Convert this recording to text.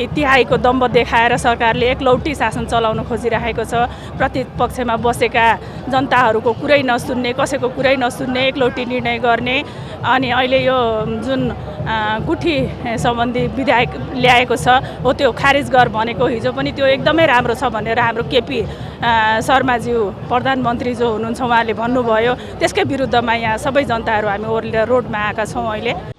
तिहाईको दम्ब देखाएर सरकारले एकलौटी शासन चलाउन खोजिरहेको छ। प्रतिपक्षमा बसेका जनताहरूको कुरै नसुन्ने, कसैको कुरै नसुन्ने, एकलौटी निर्णय गर्ने। अनि अहिले यो जुन गुठी सम्बन्धी विधेयक ल्याएको छ हो त्यो खारिज गर भनेको हिजो पनि त्यो एकदमै राम्रो छ भनेर हाम्रो केपी शर्माज्यू प्रधानमन्त्री जो हुनुहुन्छ उहाँले भन्नुभयो। त्यसकै विरुद्धमा यहाँ सबै जनताहरू हामी ओर्लेर रोडमा आएका छौँ अहिले।